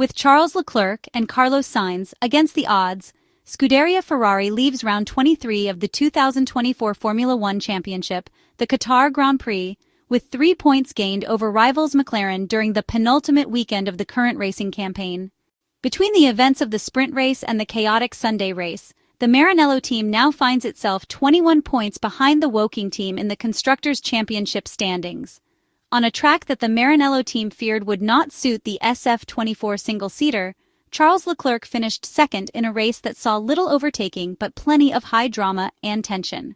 With Charles Leclerc and Carlos Sainz against the odds, Scuderia Ferrari leaves round 23 of the 2024 Formula One Championship, the Qatar Grand Prix, with 3 points gained over rivals McLaren during the penultimate weekend of the current racing campaign. Between the events of the sprint race and the chaotic Sunday race, the Maranello team now finds itself 21 points behind the Woking team in the Constructors Championship standings. On a track that the Maranello team feared would not suit the SF24 single-seater, Charles Leclerc finished second in a race that saw little overtaking but plenty of high drama and tension.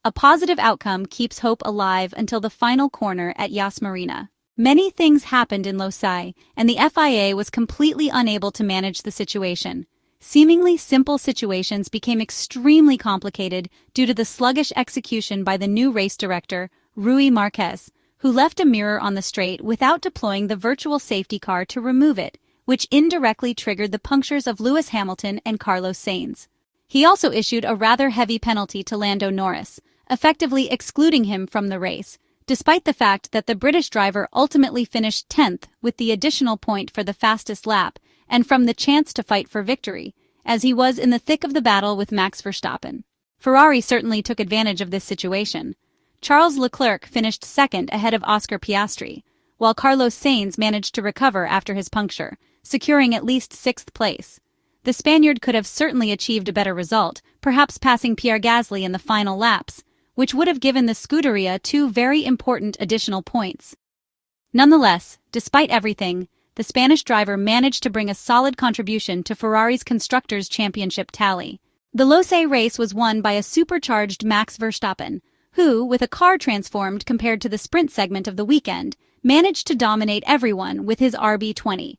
A positive outcome keeps hope alive until the final corner at Yas Marina. Many things happened in Losail, and the FIA was completely unable to manage the situation. Seemingly simple situations became extremely complicated due to the sluggish execution by the new race director, Rui Marques, who left a mirror on the straight without deploying the virtual safety car to remove it, which indirectly triggered the punctures of Lewis Hamilton and Carlos Sainz. He also issued a rather heavy penalty to Lando Norris, effectively excluding him from the race, despite the fact that the British driver ultimately finished 10th with the additional point for the fastest lap and from the chance to fight for victory, as he was in the thick of the battle with Max Verstappen. Ferrari certainly took advantage of this situation. Charles Leclerc finished second ahead of Oscar Piastri, while Carlos Sainz managed to recover after his puncture, securing at least 6th place. The Spaniard could have certainly achieved a better result, perhaps passing Pierre Gasly in the final laps, which would have given the Scuderia 2 very important additional points. Nonetheless, despite everything, the Spanish driver managed to bring a solid contribution to Ferrari's Constructors Championship tally. The Losail race was won by a supercharged Max Verstappen, who, with a car transformed compared to the sprint segment of the weekend, managed to dominate everyone with his RB20.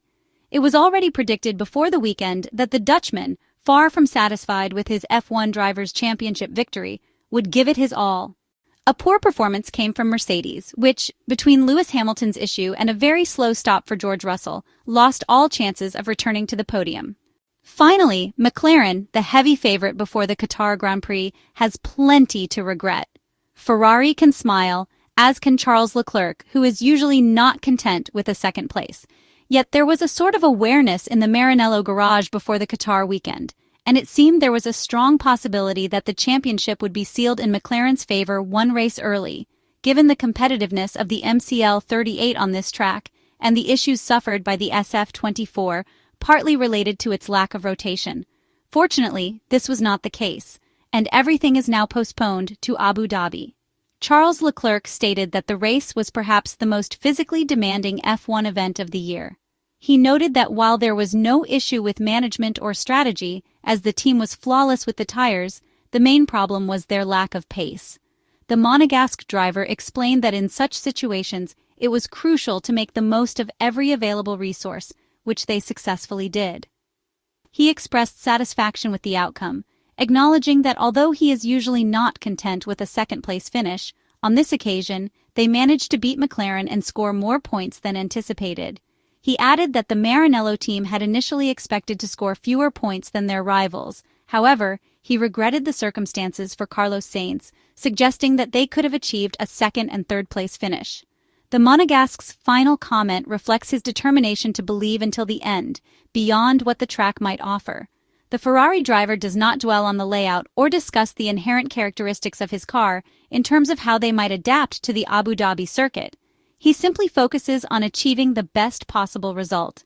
It was already predicted before the weekend that the Dutchman, far from satisfied with his F1 Drivers' Championship victory, would give it his all. A poor performance came from Mercedes, which, between Lewis Hamilton's issue and a very slow stop for George Russell, lost all chances of returning to the podium. Finally, McLaren, the heavy favorite before the Qatar Grand Prix, has plenty to regret. Ferrari can smile, as can Charles Leclerc, who is usually not content with a second place. Yet there was a sort of awareness in the Maranello garage before the Qatar weekend, and it seemed there was a strong possibility that the championship would be sealed in McLaren's favor one race early, given the competitiveness of the MCL 38 on this track and the issues suffered by the SF24, partly related to its lack of rotation. Fortunately, this was not the case, and everything is now postponed to Abu Dhabi. Charles Leclerc stated that the race was perhaps the most physically demanding F1 event of the year. He noted that while there was no issue with management or strategy, as the team was flawless with the tires, the main problem was their lack of pace. The Monegasque driver explained that in such situations, it was crucial to make the most of every available resource, which they successfully did. He expressed satisfaction with the outcome, acknowledging that although he is usually not content with a second-place finish, on this occasion, they managed to beat McLaren and score more points than anticipated. He added that the Maranello team had initially expected to score fewer points than their rivals. However, he regretted the circumstances for Carlos Sainz, suggesting that they could have achieved a second and third-place finish. The Monegasque's final comment reflects his determination to believe until the end, beyond what the track might offer. The Ferrari driver does not dwell on the layout or discuss the inherent characteristics of his car in terms of how they might adapt to the Abu Dhabi circuit. He simply focuses on achieving the best possible result.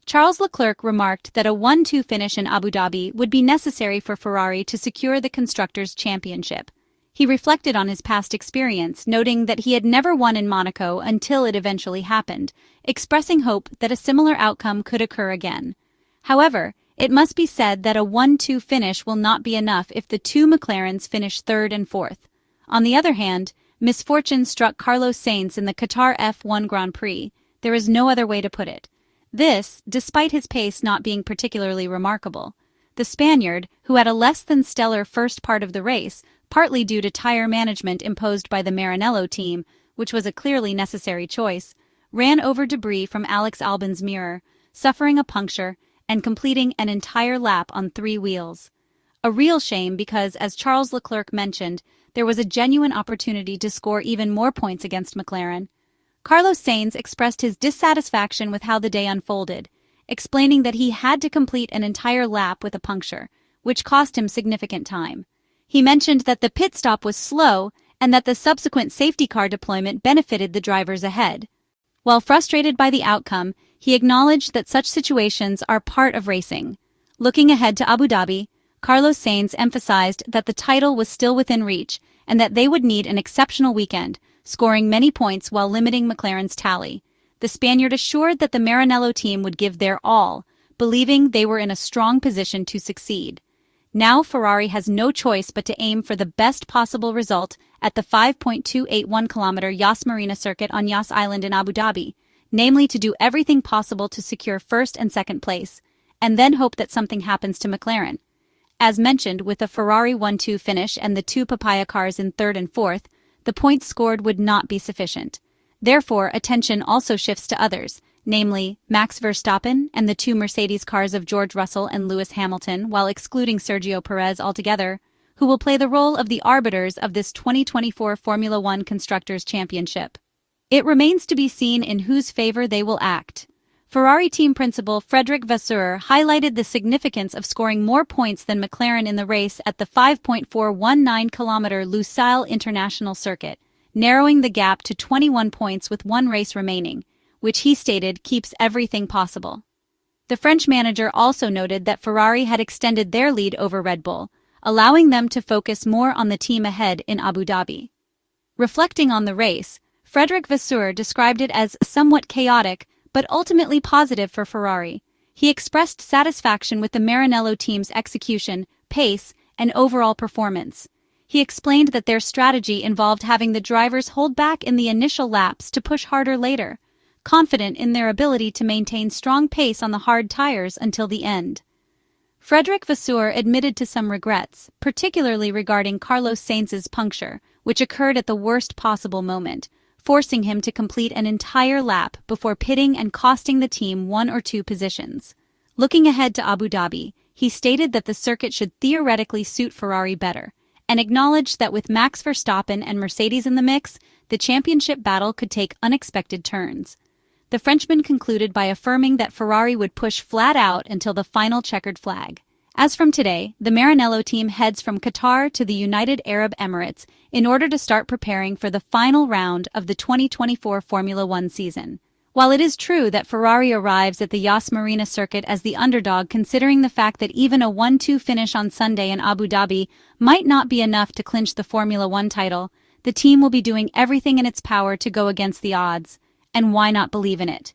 Charles Leclerc remarked that a 1-2 finish in Abu Dhabi would be necessary for Ferrari to secure the Constructors' Championship. He reflected on his past experience, noting that he had never won in Monaco until it eventually happened, expressing hope that a similar outcome could occur again. However, it must be said that a 1-2 finish will not be enough if the two McLarens finish third and fourth. On the other hand, misfortune struck Carlos Sainz in the Qatar F1 Grand Prix. There is no other way to put it. This, despite his pace not being particularly remarkable. The Spaniard, who had a less than stellar first part of the race, partly due to tire management imposed by the Maranello team, which was a clearly necessary choice, ran over debris from Alex Albon's mirror, suffering a puncture and completing an entire lap on 3 wheels. A real shame because, as Charles Leclerc mentioned, there was a genuine opportunity to score even more points against McLaren. Carlos Sainz expressed his dissatisfaction with how the day unfolded, explaining that he had to complete an entire lap with a puncture, which cost him significant time. He mentioned that the pit stop was slow and that the subsequent safety car deployment benefited the drivers ahead. While frustrated by the outcome, he acknowledged that such situations are part of racing. Looking ahead to Abu Dhabi, Carlos Sainz emphasized that the title was still within reach and that they would need an exceptional weekend, scoring many points while limiting McLaren's tally. The Spaniard assured that the Maranello team would give their all, believing they were in a strong position to succeed. Now Ferrari has no choice but to aim for the best possible result at the 5.281-kilometer Yas Marina circuit on Yas Island in Abu Dhabi, namely to do everything possible to secure first and second place, and then hope that something happens to McLaren. As mentioned, with a Ferrari 1-2 finish and the two papaya cars in third and fourth, the points scored would not be sufficient. Therefore, attention also shifts to others, namely Max Verstappen and the two Mercedes cars of George Russell and Lewis Hamilton, while excluding Sergio Perez altogether, who will play the role of the arbiters of this 2024 Formula One Constructors Championship. It remains to be seen in whose favor they will act. Ferrari team principal Frédéric Vasseur highlighted the significance of scoring more points than McLaren in the race at the 5.419-kilometer Losail International Circuit, narrowing the gap to 21 points with one race remaining, which he stated keeps everything possible. The French manager also noted that Ferrari had extended their lead over Red Bull, allowing them to focus more on the team ahead in Abu Dhabi. Reflecting on the race, Frédéric Vasseur described it as somewhat chaotic, but ultimately positive for Ferrari. He expressed satisfaction with the Maranello team's execution, pace, and overall performance. He explained that their strategy involved having the drivers hold back in the initial laps to push harder later, confident in their ability to maintain strong pace on the hard tires until the end. Frédéric Vasseur admitted to some regrets, particularly regarding Carlos Sainz's puncture, which occurred at the worst possible moment, forcing him to complete an entire lap before pitting and costing the team one or two positions. Looking ahead to Abu Dhabi, he stated that the circuit should theoretically suit Ferrari better, and acknowledged that with Max Verstappen and Mercedes in the mix, the championship battle could take unexpected turns. The Frenchman concluded by affirming that Ferrari would push flat out until the final checkered flag. As from today, the Maranello team heads from Qatar to the United Arab Emirates in order to start preparing for the final round of the 2024 Formula One season. While it is true that Ferrari arrives at the Yas Marina circuit as the underdog, considering the fact that even a 1-2 finish on Sunday in Abu Dhabi might not be enough to clinch the Formula One title, the team will be doing everything in its power to go against the odds. And why not believe in it?